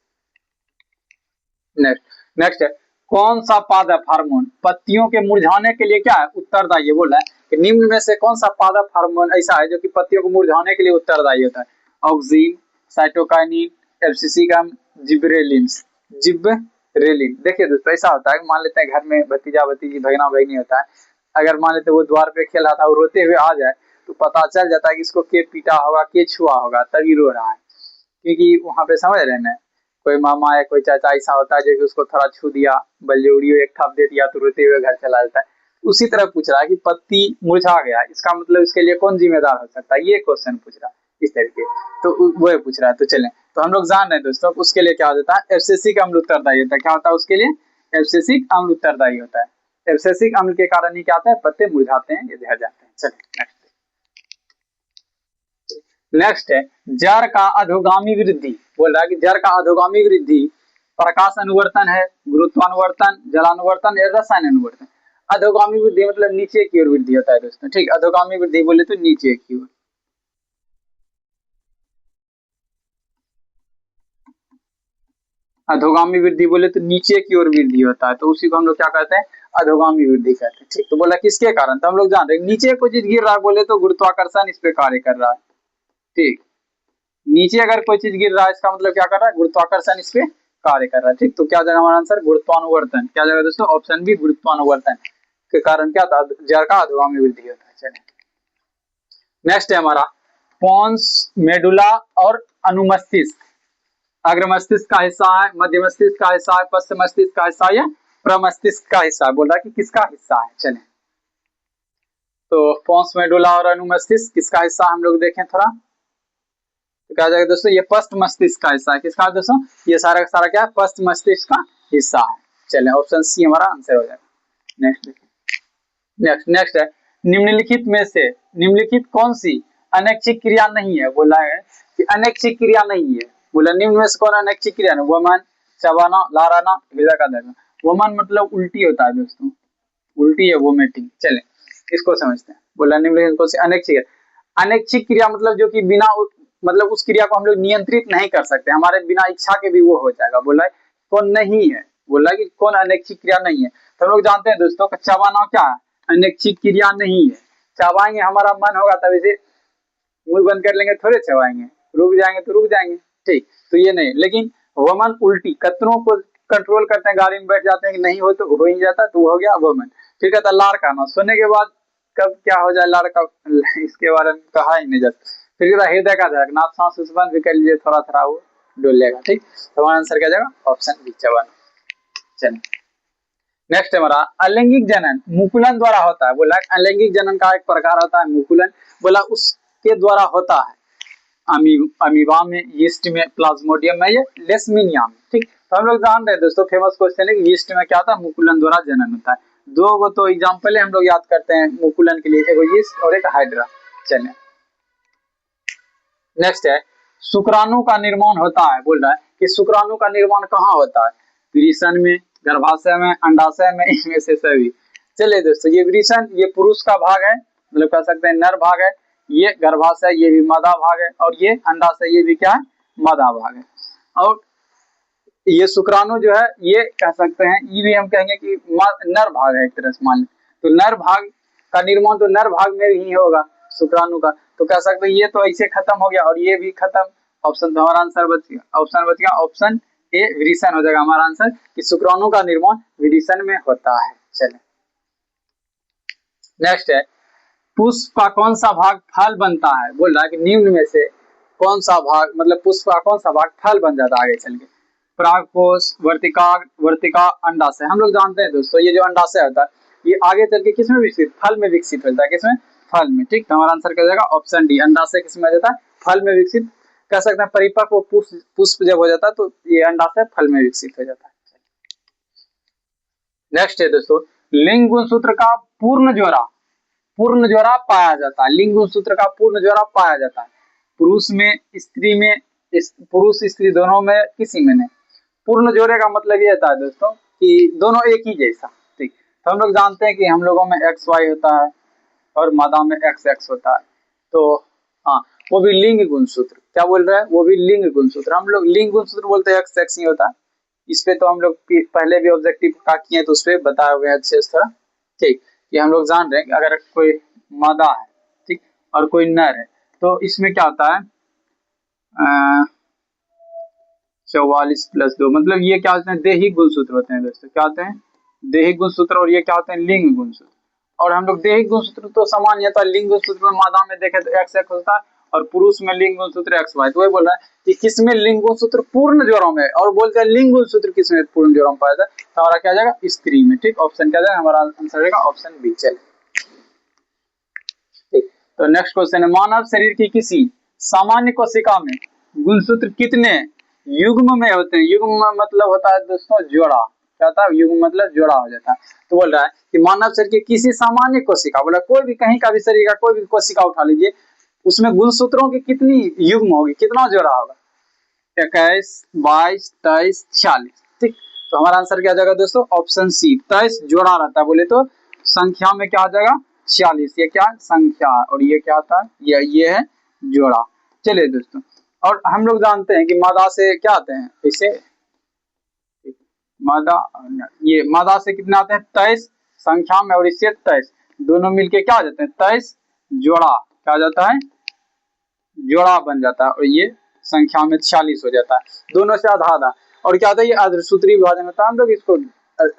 नेक्स्ट है, कौन सा पादप हार्मोन पत्तियों के मुरझाने के लिए क्या है उत्तरदायी। बोला है कि निम्न में से कौन सा पादप हार्मोन ऐसा है जो कि पत्तियों को मुरझाने के लिए उत्तरदायी होता है, ऑक्सीन, साइटोकाइनिन, एब्सिसिकम, जिब्रेलिन। जिब्रेलिन, देखिए दोस्तों ऐसा होता है, मान लेते हैं घर में भतीजा भतीजी भगना भगनी होता है, अगर मान लेते वो द्वार पे खेल रहा था, वो रोते हुए आ जाए, तो पता चल जाता है कि इसको के पीटा होगा, के छुआ होगा, तभी रो रहा है। क्योंकि वहां पे समझ रहे हैं, कोई मामा या कोई चाचा ऐसा होता है जो कि उसको थोड़ा छू दिया, बलजोड़ियों एक थप दे दिया, तो रोते हुए घर चला जाता है। उसी तरह पूछ रहा है कि पत्ती मुरझा गया, इसका मतलब इसके लिए कौन जिम्मेदार हो सकता है, ये क्वेश्चन पूछ रहा है इस तरीके। तो वो पूछ रहा है। तो चलें, तो हम लोग जान रहे हैं दोस्तों, उसके लिए क्या होता है, एब्सिसिक अम्ल उत्तरदायी होता है। क्या होता है उसके लिए, एब्सिसिक अम्ल उत्तरदायी होता है। एब्सिसिक अम्ल के कारण ही क्या होता है, पत्ते मुरझाते हैं, ये झड़ जाते हैं। चलिए नेक्स्ट है, जड़ का अधोगामी वृद्धि। बोल रहा है कि जड़ का अधोगामी वृद्धि प्रकाश अनुवर्तन है, गुरुत्वानुवर्तन, जलानुवर्तन या रसायन अनुवर्तन। अधोगामी वृद्धि मतलब नीचे की ओर वृद्धि होता है दोस्तों। ठीक, अधोगामी वृद्धि बोले तो नीचे की ओर। अधोगामी वृद्धि बोले तो नीचे की ओर वृद्धि होता है, तो उसी को हम लोग क्या कहते हैं, अधोगामी वृद्धि कहते हैं। ठीक, तो बोला किसके कारण, तो हम लोग जान रहे हैं नीचे कोई चीज गिर रहा है, बोले तो गुरुत्वाकर्षण इस पे कार्य कर रहा है। ठीक, नीचे अगर कोई चीज गिर रहा है, इसका मतलब क्या कर रहा है, गुरुत्वाकर्षण इस पे कार्य कर रहा है। ठीक, तो क्या जाएगा हमारा आंसर, गुरुत्वानुवर्तन। क्या जाएगा दोस्तों, ऑप्शन बी, गुरुत्वानुवर्तन के कारण क्या था, जड़ का अधोगामी वृद्धि होता है। चलिए नेक्स्ट है हमारा, पोन्स, मेडुला और अनुमस्तिष्क। अग्र मस्तिष्क का हिस्सा है, मध्य मस्तिष्क का हिस्सा है, पश्चिम मस्तिष्क का हिस्सा है, प्रमस्तिष्क का हिस्सा है। बोल रहा है कि किसका हिस्सा है। चले, तो पोन्स, मेडुला और अनुमस्तिष्क किसका हिस्सा हम लोग देखें थोड़ा, तो क्या जाएगा दोस्तों, ये पश्च मस्तिष्क का हिस्सा है। किसका है दोस्तों, ये सारा का सारा क्या है, पश्च मस्तिष्क का हिस्सा है। चलें, ऑप्शन सी हमारा आंसर हो जाएगा। नेक्स्ट नेक्स्ट है, निम्नलिखित में से निम्नलिखित कौन सी अनैच्छिक क्रिया नहीं है। बोला है कि अनैच्छिक क्रिया नहीं है। बोला निम्न में से कौन अनैच्छिक क्रिया नहीं, वमन, चबाना, लाराना, हृदय का धड़कन। वमन मतलब उल्टी होता है दोस्तों, उल्टी है वोमिटिंग। चलें इसको समझते हैं। बोला निम्नलिखित कौन सी अनैच्छिक है, अनैच्छिक क्रिया मतलब जो कि बिना मतलब उस क्रिया को हम लोग नियंत्रित नहीं कर सकते, हमारे बिना इच्छा के भी वो हो जाएगा। बोला है कौन नहीं है, बोला कि कौन अनैच्छिक क्रिया नहीं है। तो हम लोग जानते हैं दोस्तों चबाना क्या है, अनैच्छिक क्रिया नहीं है। चबाएंगे हमारा मन होगा तभी से, मुंह बंद कर लेंगे थोड़े चबाएंगे, रुक जाएंगे तो रुक जाएंगे, ठीक। तो ये नहीं, लेकिन वमन उल्टी कतरों को कंट्रोल करते हैं, गाड़ी में बैठ जाते हैं कि नहीं हो तो हो ही जाता, तो हो गया वमन। फिर कहता लाड़ कहना, सोने के बाद कब क्या हो जाए लाड़ का इसके बारे में कहा ही नहीं जाता। फिर कहता हृदय का धड़कना, आप सांस उस बंद भी कर लीजिए थोड़ा थोड़ा वो डोलेगा, ठीक। तो हमारा आंसर क्या जाएगा ऑप्शन बी चबाना। चलिए नेक्स्ट है हमारा अलैंगिक जनन मुकुलन द्वारा होता है। बोला अलैंगिक जनन का एक प्रकार होता है मुकुलन, बोला उसके द्वारा होता है अमीबा में, यीस्ट में, प्लाज्मोडियम में, ये लेशमिनिया में, ठीक। तो हम लोग जान रहे हैं दोस्तों, फेमस क्वेश्चन है कि यीस्ट में क्या होता है, मुकुलन द्वारा जनन होता है। दो गो तो एग्जाम्पल हम लोग याद करते हैं मुकुलन के लिए, एक यीस्ट और एक हाइड्रा। चलिए नेक्स्ट है शुक्राणु का निर्माण होता है। बोल रहा है कि शुक्राणु का निर्माण कहाँ होता है, वृषण में, गर्भाशय में, अंडाशय में, इनमें से सभी। चलिए दोस्तों ये वृषण ये पुरुष का भाग है, मतलब कह सकते हैं नर भाग है, ये गर्भाशय ये भी मादा भाग है, और ये अंडाशय ये भी क्या है मादा भाग है। और ये शुक्राणु जो है ये कह सकते हैं, ये भी हम कहेंगे कि नर भाग है एक तरह से मान लें। तो नर भाग का निर्माण तो नर भाग में ही होगा शुक्राणु का, तो कह सकते हैं ये तो ऐसे खत्म हो गया और ये भी खत्म। ऑप्शन तो हमारा आंसर बच गया, ऑप्शन बच गया ऑप्शन ए वृषण हो जाएगा हमारा आंसर, कि शुक्राणु का निर्माण वृषण में होता है। चले नेक्स्ट है पुष्प का कौन सा भाग फल बनता है। बोल रहा है कि निम्न में से कौन सा भाग, मतलब पुष्प का कौन सा भाग फल बन जाता है आगे चल के, परागकोश, वर्तिका, अंडाशय। हम लोग जानते हैं दोस्तों ये जो अंडाशय होता है ये आगे चल के किसमें विकसित, फल में विकसित होता है, किसमें फल में, ठीक। तो हमारा आंसर क्या जाएगा ऑप्शन डी, अंडाशय किसमें हो जाता है फल में विकसित, कह सकते हैं परिपक्व पुष्प जब हो जाता है तो ये अंडाशय फल में विकसित हो जाता है। नेक्स्ट है दोस्तों लिंग गुणसूत्र का पूर्ण जोड़ा पाया जाता है। लिंग गुणसूत्र का पूर्ण जोड़ा पाया जाता है पुरुष में, स्त्री में, पुरुष स्त्री दोनों में, किसी में नहीं। पूर्ण जोड़े का मतलब ये होता है दोस्तों कि दोनों एक ही जैसा, ठीक। तो हम लोग जानते हैं कि हम लोगों में एक्स वाई होता है और मादा में एक्स एक्स होता है, तो हाँ वो भी लिंग गुणसूत्र, क्या बोल रहा है वो भी लिंग गुणसूत्र। हम लोग लिंग गुणसूत्र बोलते हैं एक्स एक्स ही होता है। इस पे तो हम लोग पहले भी ऑब्जेक्टिव का किए तो उस पर बताए हुए हैं अच्छे से, ठीक। ये हम लोग जान रहे हैं कि अगर कोई मादा है, ठीक, और कोई नर है तो इसमें क्या होता है 44+2, मतलब ये क्या होते हैं दैहिक गुणसूत्र होते हैं दोस्तों, क्या होते हैं दैहिक गुणसूत्र, और ये क्या होते हैं लिंग गुणसूत्र। और हम लोग दैहिक गुणसूत्र तो सामान्य है, तो लिंग गुणसूत्र में मादा में देखे तो एक्स एक्स होता है और पुरुष में लिंग गुणसूत्र एक्स वाई। तो वही बोल रहा है कि किसमें लिंग गुणसूत्र पूर्ण जोड़ों में, और बोलते हैं लिंग गुणसूत्र किसमें पूर्ण जोड़ों में पाया जाता है, तो हमारा क्या जाएगा स्त्री में, ठीक। ऑप्शन क्या जाएगा हमारा आंसर रहेगा ऑप्शन बी। चले ठीक, तो नेक्स्ट क्वेश्चन है मानव शरीर की किसी सामान्य कोशिका में गुणसूत्र कितने युग्म में होते हैं। युग्म में मतलब होता है दोस्तों जोड़ा, क्या होता है युग्म मतलब जोड़ा हो जाता है। तो बोल रहा है कि मानव शरीर के किसी सामान्य कोशिका, बोला कोई भी कहीं का भी शरीर का कोई भी कोशिका उठा लीजिए, उसमें गुणसूत्रों की कितनी युग्म होगी, कितना जोड़ा होगा 21, 22, 23, 46, ठीक। तो हमारा आंसर क्या आ जाएगा दोस्तों ऑप्शन सी 23 जोड़ा रहता है। बोले तो संख्या में क्या आ जाएगा 46, ये क्या संख्या है और ये क्या आता है ये है जोड़ा। चलिए दोस्तों और हम लोग जानते हैं कि मादा से क्या आते हैं, इसे मादा, ये मादा से कितने आते हैं 23 संख्या में, और इससे 23 दोनों मिलके क्या हो जाते हैं 23 जोड़ा, क्या हो जाता है जोड़ा बन जाता है, और ये संख्या में 46 हो जाता है, दोनों से आधा आधा। और क्या होता है ये अर्धसूत्री विभाजन होता है, हम लोग इसको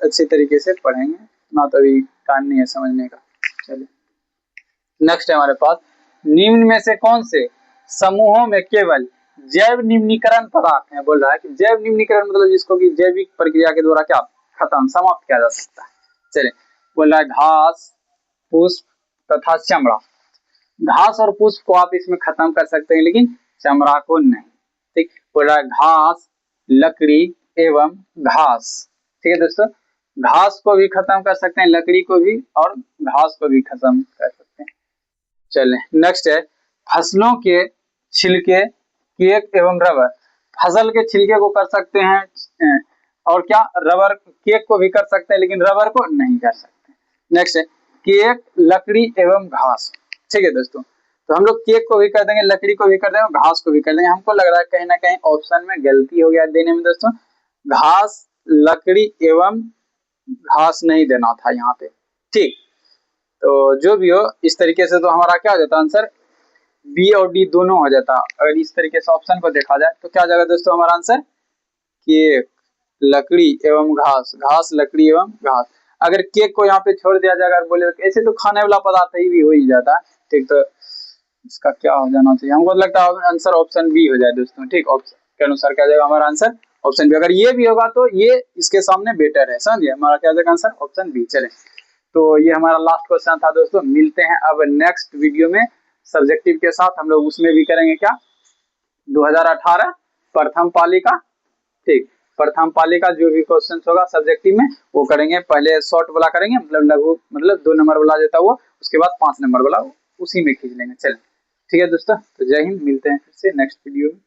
अच्छे तरीके से पढ़ेंगे ना, तो अभी टाइम नहीं है समझने का। चलिए नेक्स्ट है हमारे पास निम्न में से कौन से समूहों में केवल जैव निम्नीकरण पदार्थ है। बोल रहा है कि जैव निम्नीकरण मतलब जिसको कि जैविक प्रक्रिया के द्वारा क्या खत्म समाप्त किया जा सकता है। चलिए बोल रहा है घास, पुष्प तथा चमड़ा। घास और पुष्प को आप इसमें खत्म कर सकते हैं लेकिन चमड़ा को नहीं, ठीक। बोल रहा है घास, लकड़ी एवं घास, ठीक है दोस्तों, घास को भी खत्म कर सकते हैं, लकड़ी को भी और घास को भी खत्म कर सकते हैं। चले नेक्स्ट है फसलों के छिलके, केक एवं रबर। फसल के छिलके को कर सकते हैं और क्या रबर, केक को भी कर सकते हैं लेकिन रबर को नहीं कर सकते। नेक्स्ट है केक, लकड़ी एवं घास, ठीक है दोस्तों। तो हम लोग केक को भी कर देंगे, लकड़ी को भी कर देंगे, घास को भी कर देंगे। हमको लग रहा है कहीं ना कहीं ऑप्शन में गलती हो गया देने में दोस्तों, घास लकड़ी एवं घास नहीं देना था यहाँ पे। ठीक, तो जो भी हो इस तरीके से तो हमारा क्या हो जाता आंसर, बी और डी दोनों हो जाता। अगर इस तरीके से ऑप्शन को देखा जाए तो क्या हो जाएगा दोस्तों हमारा आंसर, केक लकड़ी एवं घास, घास लकड़ी एवं घास। अगर केक को यहाँ पे छोड़ दिया जाएगा और बोले ऐसे तो खाने वाला पदार्थ ही भी हो ही जाता है। ठीक, तो इसका क्या हो जाना चाहिए, हमको लगता है आंसर ऑप्शन बी हो जाए दोस्तों। ठीक, ऑप्शन के अनुसार क्या जाएगा हमारा आंसर, ऑप्शन बी। अगर ये भी होगा तो ये इसके सामने बेटर है, समझिए हमारा क्या जाएगा आंसर, ऑप्शन बी। चले, तो ये हमारा लास्ट क्वेश्चन था दोस्तों। मिलते हैं अब नेक्स्ट वीडियो में सब्जेक्टिव के साथ। हम लोग उसमें भी करेंगे क्या, 2018 प्रथम पाली का। ठीक, प्रथम पाली का जो भी क्वेश्चन होगा सब्जेक्टिव में वो करेंगे। पहले शॉर्ट वाला करेंगे, मतलब लघु, मतलब 2 नंबर वाला देता वो, उसके बाद 5 नंबर वाला उसी में खींच लेंगे। चलें, ठीक है दोस्तों, तो जय हिंद, मिलते हैं फिर से नेक्स्ट वीडियो में।